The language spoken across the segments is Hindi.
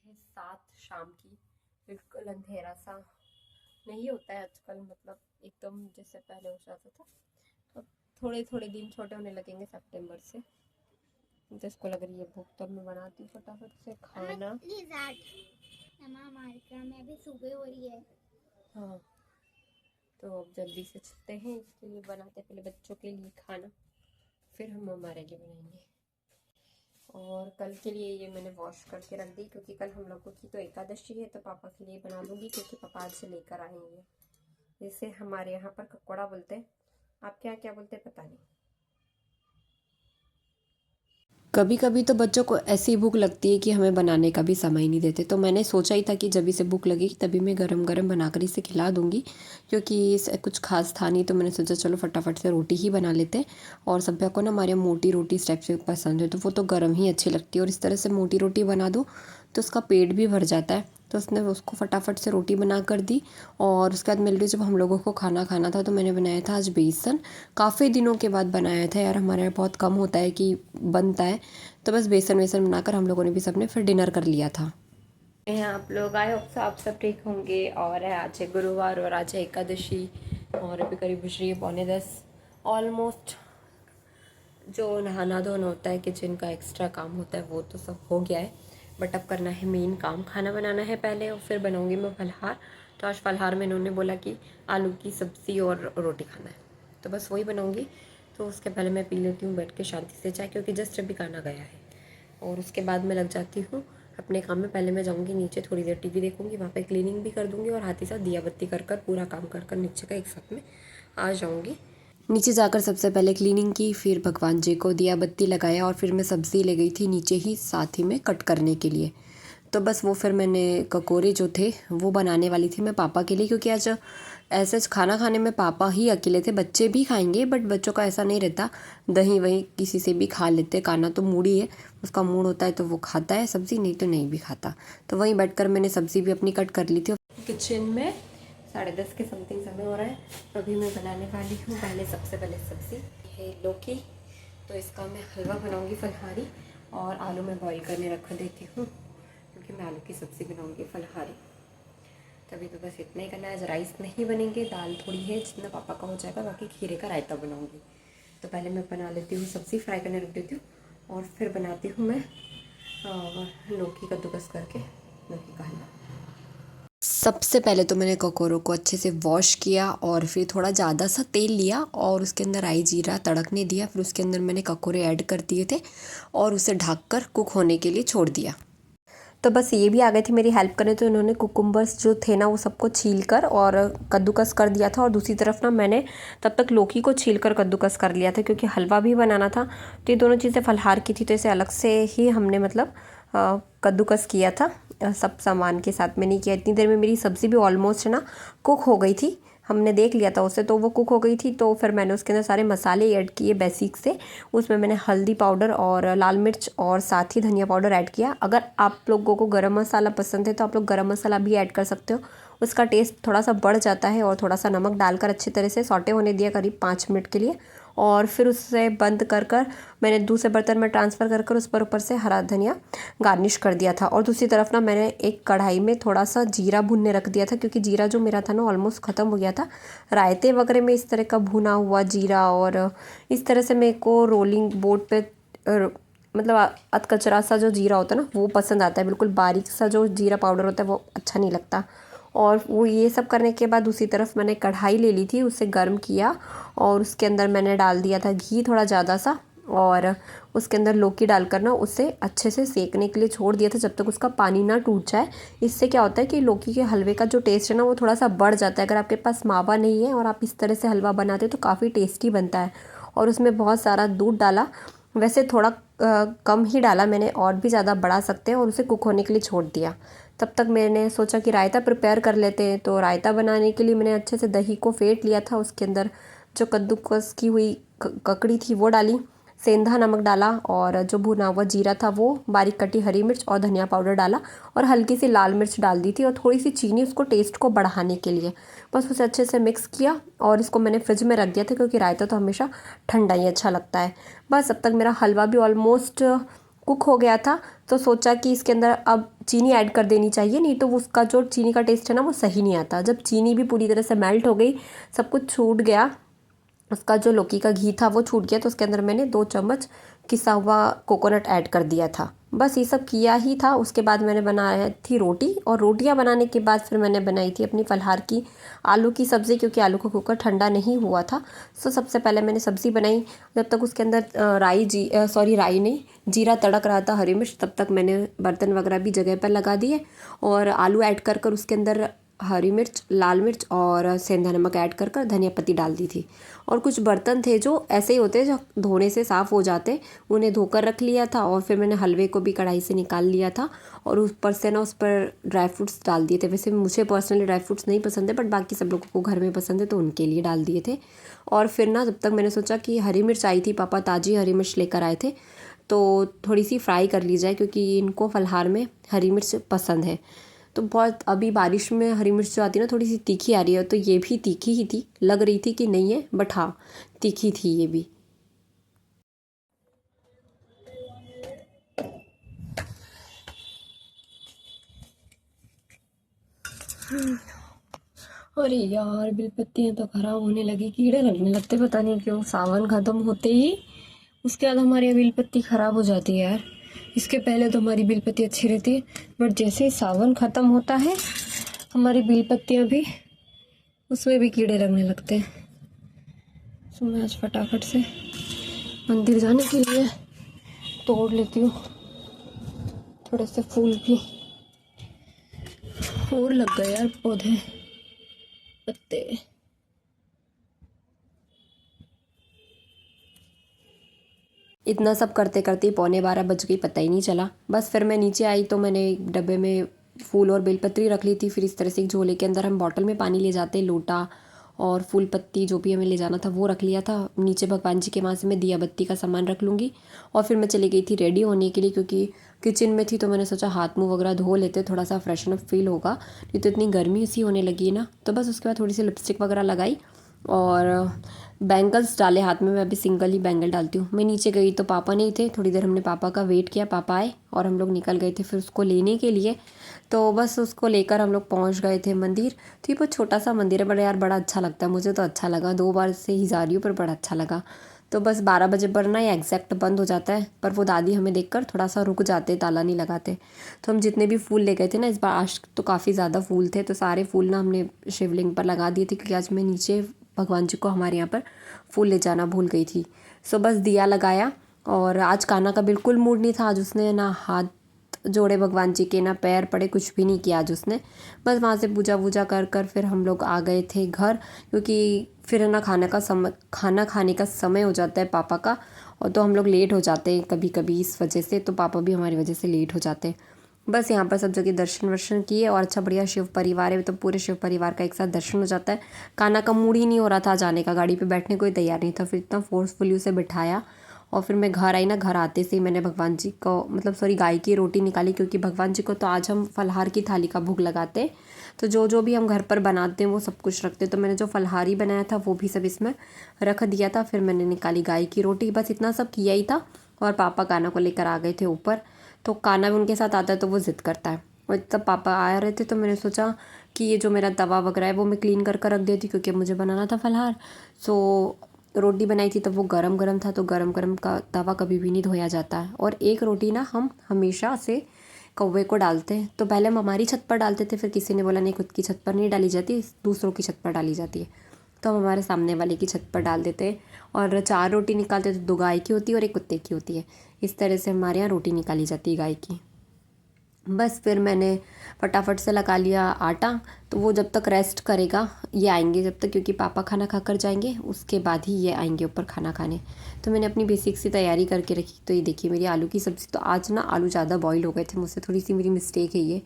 थे 7 शाम की। बिल्कुल अंधेरा सा नहीं होता है आजकल, मतलब एकदम जैसे पहले हो जाता था। तो थोड़े थोड़े दिन छोटे होने लगेंगे सितंबर से। तो इसको लग रही है भूख, तो मैं बनाती हूँ फटाफट से खाना। में अभी सुबह हो रही है। हाँ, तो अब जल्दी से चलते हैं, इसके लिए बनाते हैं पहले बच्चों के लिए खाना, फिर हम हमारे लिए बनाएंगे। और कल के लिए ये मैंने वॉश करके रख दी, क्योंकि कल हम लोगों की तो एकादशी है, तो पापा के लिए बना दूंगी, क्योंकि पापा आज से लेकर आएंगे। जैसे हमारे यहाँ पर ककोड़ा बोलते हैं, आपके यहाँ क्या बोलते हैं पता नहीं। कभी कभी तो बच्चों को ऐसी भूख लगती है कि हमें बनाने का भी समय नहीं देते, तो मैंने सोचा ही था कि जब इसे भूख लगेगी तभी मैं गरम गरम बनाकर इसे खिला दूंगी, क्योंकि इसे कुछ खास था नहीं। तो मैंने सोचा चलो फटाफट से रोटी ही बना लेते हैं। और सभ्या को ना हमारे यहाँ मोटी रोटी इस टाइप से पसंद है, तो वो तो गर्म ही अच्छी लगती है, और इस तरह से मोटी रोटी बना दो तो उसका पेट भी भर जाता है। तो उसने उसको फटाफट से रोटी बना कर दी। और उसके बाद मिल रही, जब हम लोगों को खाना खाना था तो मैंने बनाया था आज बेसन। काफ़ी दिनों के बाद बनाया था यार, हमारे यहाँ बहुत कम होता है कि बनता है। तो बस बेसन वेसन बनाकर हम लोगों ने भी सबने फिर डिनर कर लिया था। यहाँ आप लोग आए हो, आप सब ठीक होंगे। और है आज है गुरुवार और आज है एकादशी, और अभी करीब बज रही है 9:45 ऑलमोस्ट। जो नहाना धोना होता है, किचन का एक्स्ट्रा काम होता है, वो तो सब हो गया है। बट अब करना है मेन काम, खाना बनाना है पहले, और फिर बनाऊंगी मैं फलहार। तो आज फलहार में इन्होंने बोला कि आलू की सब्ज़ी और रोटी खाना है, तो बस वही बनाऊंगी। तो उसके पहले मैं पी लेती हूँ बैठ के शांति से चाय, क्योंकि जस्ट अभी खाना गया है। और उसके बाद मैं लग जाती हूँ अपने काम में। पहले मैं जाऊँगी नीचे, थोड़ी देर टीवी देखूँगी, वहाँ पे क्लीनिंग भी कर दूँगी, और हाथ ही साथ दिया बत्ती कर कर पूरा काम कर कर नीचे का एक साथ में आ जाऊँगी। नीचे जाकर सबसे पहले क्लीनिंग की, फिर भगवान जी को दिया बत्ती लगाया, और फिर मैं सब्ज़ी ले गई थी नीचे ही साथ ही में कट करने के लिए। तो बस वो फिर मैंने ककोरे जो थे वो बनाने वाली थी मैं पापा के लिए, क्योंकि आज ऐसे खाना खाने में पापा ही अकेले थे। बच्चे भी खाएंगे बट बच्चों का ऐसा नहीं रहता, दही वही किसी से भी खा लेते। काना तो मूडी है, उसका मूड होता है तो वो खाता है सब्ज़ी, नहीं तो नहीं भी खाता। तो वहीं बैठकर मैंने सब्ज़ी भी अपनी कट कर ली थी। किचन में 10:30 के समथिंग समय हो रहा है। अभी मैं बनाने वाली हूँ पहले, सबसे पहले सब्ज़ी है लौकी, तो इसका मैं हलवा बनाऊँगी फलहारी, और आलू में बॉईल करने रख देती हूँ, क्योंकि मैं आलू की सब्ज़ी बनाऊँगी फलहारी। तभी तो बस इतना ही करना है। आज राइस नहीं बनेंगे, दाल थोड़ी है जितना पापा का हो जाएगा, बाकी खीरे का रायता बनाऊँगी। तो पहले मैं बना लेती हूँ सब्ज़ी, फ्राई करने रख देती हूँ, और फिर बनाती हूँ मैं लौकी कद्दूकस करके लौकी का हलवा। सबसे पहले तो मैंने ककोरों को अच्छे से वॉश किया, और फिर थोड़ा ज़्यादा सा तेल लिया और उसके अंदर राई जीरा तड़कने दिया। फिर उसके अंदर मैंने ककोरे ऐड कर दिए थे, और उसे ढककर कुक होने के लिए छोड़ दिया। तो बस ये भी आ गई थी मेरी हेल्प करने, तो इन्होंने कुकुम्बर्स जो थे ना वो सबको छील कर और कद्दूकस कर दिया था। और दूसरी तरफ ना मैंने तब तक लौकी को छील कर कद्दूकस कर लिया था, क्योंकि हलवा भी बनाना था। तो ये दोनों चीज़ें फलहार की थी, तो इसे अलग से ही हमने मतलब कद्दूकस किया था, सब सामान के साथ में नहीं किया। इतनी देर में मेरी सब्ज़ी भी ऑलमोस्ट ना कुक हो गई थी, हमने देख लिया था उसे, तो वो कुक हो गई थी। तो फिर मैंने उसके अंदर सारे मसाले ऐड किए बेसिक से। उसमें मैंने हल्दी पाउडर और लाल मिर्च और साथ ही धनिया पाउडर ऐड किया। अगर आप लोगों को गरम मसाला पसंद है तो आप लोग गरम मसाला भी ऐड कर सकते हो, उसका टेस्ट थोड़ा सा बढ़ जाता है। और थोड़ा सा नमक डालकर अच्छी तरह से सौटे होने दिया करीब 5 मिनट के लिए, और फिर उससे बंद कर कर मैंने दूसरे बर्तन में ट्रांसफ़र कर कर उस पर ऊपर से हरा धनिया गार्निश कर दिया था। और दूसरी तरफ ना मैंने एक कढ़ाई में थोड़ा सा जीरा भुनने रख दिया था, क्योंकि जीरा जो मेरा था ना ऑलमोस्ट ख़त्म हो गया था। रायते वगैरह में इस तरह का भुना हुआ जीरा, और इस तरह से मेरे को रोलिंग बोर्ड पे मतलब अधकचरा सा जो जीरा होता है ना वो पसंद आता है, बिल्कुल बारीक सा जो जीरा पाउडर होता है वो अच्छा नहीं लगता। और वो ये सब करने के बाद दूसरी तरफ मैंने कढ़ाई ले ली थी, उसे गर्म किया, और उसके अंदर मैंने डाल दिया था घी थोड़ा ज़्यादा सा, और उसके अंदर लौकी डालकर ना उसे अच्छे से सेकने के लिए छोड़ दिया था, जब तक उसका पानी ना टूट जाए। इससे क्या होता है कि लौकी के हलवे का जो टेस्ट है ना वो थोड़ा सा बढ़ जाता है। अगर आपके पास मावा नहीं है और आप इस तरह से हलवा बनाते तो काफ़ी टेस्टी बनता है। और उसमें बहुत सारा दूध डाला, वैसे थोड़ा कम ही डाला मैंने, और भी ज़्यादा बढ़ा सकते हैं, और उसे कुक होने के लिए छोड़ दिया। तब तक मैंने सोचा कि रायता प्रिपेयर कर लेते हैं। तो रायता बनाने के लिए मैंने अच्छे से दही को फेंट लिया था, उसके अंदर जो कद्दूकस की हुई ककड़ी थी वो डाली, सेंधा नमक डाला, और जो भुना हुआ जीरा था वो, बारीक कटी हरी मिर्च और धनिया पाउडर डाला, और हल्की सी लाल मिर्च डाल दी थी, और थोड़ी सी चीनी उसको टेस्ट को बढ़ाने के लिए। बस उसे अच्छे से मिक्स किया, और इसको मैंने फ्रिज में रख दिया था, क्योंकि रायता तो हमेशा ठंडा ही अच्छा लगता है। बस अब तक मेरा हलवा भी ऑलमोस्ट कुक हो गया था। तो सोचा कि इसके अंदर अब चीनी ऐड कर देनी चाहिए, नहीं तो उसका जो चीनी का टेस्ट है ना वो सही नहीं आता। जब चीनी भी पूरी तरह से मेल्ट हो गई, सब कुछ छूट गया, उसका जो लौकी का घी था वो छूट गया, तो उसके अंदर मैंने 2 चम्मच किसा हुआ कोकोनट ऐड कर दिया था। बस ये सब किया ही था। उसके बाद मैंने बनाया थी रोटी, और रोटियां बनाने के बाद फिर मैंने बनाई थी अपनी फलाहार की आलू की सब्ज़ी, क्योंकि आलू का कुकर ठंडा नहीं हुआ था। तो सबसे पहले मैंने सब्ज़ी बनाई। जब तक उसके अंदर राई नहीं, जीरा तड़क रहा था, हरी मिर्च, तब तक मैंने बर्तन वगैरह भी जगह पर लगा दिए और आलू ऐड कर कर उसके अंदर हरी मिर्च, लाल मिर्च और सेंधा नमक ऐड कर कर धनिया पत्ती डाल दी थी। और कुछ बर्तन थे जो ऐसे ही होते जो धोने से साफ़ हो जाते, उन्हें धोकर रख लिया था। और फिर मैंने हलवे को भी कढ़ाई से निकाल लिया था और ऊपर से ना उस पर ड्राई फ्रूट्स डाल दिए थे। वैसे मुझे पर्सनली ड्राई फ्रूट्स नहीं पसंद है, बट बाकी सब लोगों को घर में पसंद है तो उनके लिए डाल दिए थे। और फिर ना जब तक मैंने सोचा कि हरी मिर्च आई थी, पापा ताज़ी हरी मिर्च लेकर आए थे, तो थोड़ी सी फ्राई कर ली जाए, क्योंकि इनको फलाहार में हरी मिर्च पसंद है। तो बहुत अभी बारिश में हरी मिर्च जो आती है ना थोड़ी सी तीखी आ रही है, तो ये भी तीखी ही थी, लग रही थी कि नहीं है, बट हाँ तीखी थी ये भी। अरे यार, बेलपत्तियाँ तो खराब होने लगी, कीड़े लगने लगते, पता नहीं क्यों। सावन खत्म होते ही उसके बाद हमारी ये बेलपत्ती खराब हो जाती है यार। इसके पहले तो हमारी बेलपत्ती अच्छी रहती है, बट जैसे ही सावन खत्म होता है हमारी बेलपत्तियाँ भी, उसमें भी कीड़े लगने लगते हैं। तो मैं आज फटाफट से मंदिर जाने के लिए तोड़ लेती हूँ थोड़े से फूल भी। और लग गए यार पौधे, पत्ते। इतना सब करते करते 11:15 बज गई, पता ही नहीं चला। बस फिर मैं नीचे आई तो मैंने एक डब्बे में फूल और बेलपत्री रख ली थी। फिर इस तरह से एक झोले के अंदर हम बॉटल में पानी ले जाते, लोटा और फूल पत्ती जो भी हमें ले जाना था वो रख लिया था। नीचे भगवान जी के वहाँ से मैं दिया बत्ती का सामान रख लूँगी। और फिर मैं चली गई थी रेडी होने के लिए, क्योंकि किचन में थी तो मैंने सोचा हाथ मुँह वगैरह धो लेते, थोड़ा सा फ्रेशन अप फील होगा, नहीं तो इतनी गर्मी सी होने लगी है ना। तो बस उसके बाद थोड़ी सी लिपस्टिक वगैरह लगाई और बैंगल्स डाले हाथ में। मैं अभी सिंगल ही बैंगल डालती हूँ। मैं नीचे गई तो पापा नहीं थे, थोड़ी देर हमने पापा का वेट किया, पापा आए और हम लोग निकल गए थे फिर उसको लेने के लिए। तो बस उसको लेकर हम लोग पहुँच गए थे मंदिर। तो ये बहुत छोटा सा मंदिर है, बड़ा यार बड़ा अच्छा लगता है, मुझे तो अच्छा लगा। 2 बार से ही जा रही हूँ पर बड़ा अच्छा लगा। तो बस 12 बजे पर ना ये एग्जैक्ट बंद हो जाता है, पर वो दादी हमें देखकर थोड़ा सा रुक जाते, ताला नहीं लगाते। तो हम जितने भी फूल ले गए थे ना इस बार, आज तो काफ़ी ज़्यादा फूल थे, तो सारे फूल ना हमने शिवलिंग पर लगा दिए थे, क्योंकि आज मैं नीचे भगवान जी को हमारे यहाँ पर फूल ले जाना भूल गई थी। सो बस दिया लगाया। और आज कान्हा का बिल्कुल मूड नहीं था, आज उसने ना हाथ जोड़े भगवान जी के, ना पैर पड़े, कुछ भी नहीं किया आज उसने। बस वहाँ से पूजा वूजा कर कर फिर हम लोग आ गए थे घर, क्योंकि फिर ना खाना खाने का समय हो जाता है पापा का, और तो हम लोग लेट हो जाते हैं कभी कभी इस वजह से, तो पापा भी हमारी वजह से लेट हो जाते हैं। बस यहाँ पर सब जगह दर्शन वर्शन किए और अच्छा बढ़िया शिव परिवार है, तो पूरे शिव परिवार का एक साथ दर्शन हो जाता है। कान्हा का मूड ही नहीं हो रहा था जाने का, गाड़ी पे बैठने को ही तैयार नहीं था, फिर इतना फोर्सफुली उसे बिठाया। और फिर मैं घर आई ना, घर आते से ही मैंने भगवान जी को गाय की रोटी निकाली, क्योंकि भगवान जी को तो आज हम फलाहार की थाली का भोग लगाते हैं। तो जो जो भी हम घर पर बनाते हैं वो सब कुछ रखते हैं, तो मैंने जो फलाहारी बनाया था वो भी सब इसमें रख दिया था। फिर मैंने निकाली गाय की रोटी, बस इतना सब किया ही था। और पापा कान्हा को लेकर आ गए थे ऊपर। तो कान्हा भी उनके साथ आता है तो वो ज़िद करता है, और तब पापा आ रहे थे तो मैंने सोचा कि ये जो मेरा तवा वगैरह है वो मैं क्लीन कर कर रख देती, क्योंकि मुझे बनाना था फलाहार। सो रोटी बनाई थी तब वो गरम गरम था, तो गरम गरम का तवा कभी भी नहीं धोया जाता है। और एक रोटी ना हम हमेशा से कौवे को डालते हैं, तो पहले हम हमारी छत पर डालते थे, फिर किसी ने बोला नहीं, खुद की छत पर नहीं डाली जाती, दूसरों की छत पर डाली जाती है, तो हम हमारे सामने वाले की छत पर डाल देते हैं। और 4 रोटी निकालते तो 2 गाय की होती है और 1 कुत्ते की होती है। इस तरह से हमारे यहाँ रोटी निकाली जाती है गाय की। बस फिर मैंने फटाफट से लगा लिया आटा। तो वो जब तक रेस्ट करेगा, ये आएंगे जब तक, क्योंकि पापा खाना खा कर जाएंगे उसके बाद ही ये आएंगे ऊपर खाना खाने। तो मैंने अपनी बेसिक सी तैयारी करके रखी। तो ये देखिए मेरी आलू की सब्ज़ी, तो आज ना आलू ज़्यादा बॉईल हो गए थे, मुझसे थोड़ी सी मेरी मिस्टेक है ये।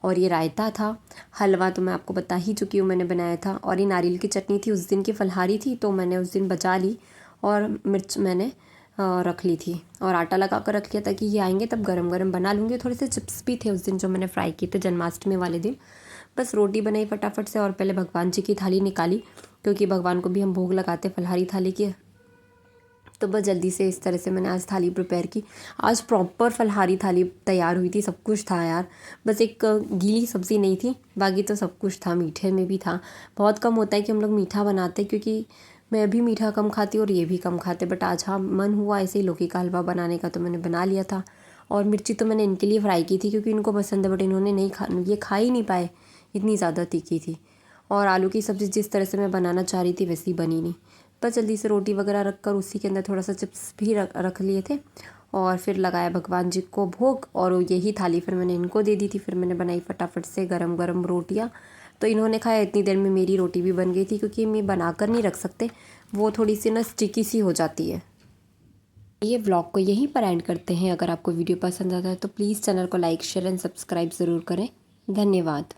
और ये रायता था, हलवा तो मैं आपको बता ही चुकी हूँ मैंने बनाया था, और ये नारियल की चटनी थी, उस दिन की फलहारी थी तो मैंने उस दिन बचा ली। और मिर्च मैंने रख ली थी और आटा लगा कर रख लिया, ताकि ये आएंगे तब गरम गरम बना लूँगी। थोड़े से चिप्स भी थे उस दिन जो मैंने फ्राई किए थे जन्माष्टमी वाले दिन। बस रोटी बनाई फटाफट से और पहले भगवान जी की थाली निकाली, क्योंकि भगवान को भी हम भोग लगाते फलहारी थाली की। तो बस जल्दी से इस तरह से मैंने आज थाली प्रिपेयर की। आज प्रॉपर फलाहारी थाली तैयार हुई थी, सब कुछ था यार। बस एक गीली सब्ज़ी नहीं थी, बाकी तो सब कुछ था। मीठे में भी था। बहुत कम होता है कि हम लोग मीठा बनाते, क्योंकि मैं भी मीठा कम खाती और ये भी कम खाते। बट आज हाँ मन हुआ ऐसे ही लौकी का हलवा बनाने का, तो मैंने बना लिया था। और मिर्ची तो मैंने इनके लिए फ्राई की थी क्योंकि इनको पसंद है, बट इन्होंने नहीं ये खा ही नहीं पाए, इतनी ज़्यादा तीखी थी। और आलू की सब्ज़ी जिस तरह से मैं बनाना चाह रही थी वैसी बनी नहीं। बस जल्दी से रोटी वगैरह रख कर उसी के अंदर थोड़ा सा चिप्स भी रख लिए थे, और फिर लगाया भगवान जी को भोग। और यही थाली फिर मैंने इनको दे दी थी। फिर मैंने बनाई फटाफट से गरम गरम रोटियाँ, तो इन्होंने खाया। इतनी देर में मेरी रोटी भी बन गई थी, क्योंकि मैं बना कर नहीं रख सकते, वो थोड़ी सी ना स्टिकी सी हो जाती है। ये व्लॉग को यहीं पर एंड करते हैं। अगर आपको वीडियो पसंद आता है तो प्लीज़ चैनल को लाइक शेयर एंड सब्सक्राइब ज़रूर करें। धन्यवाद।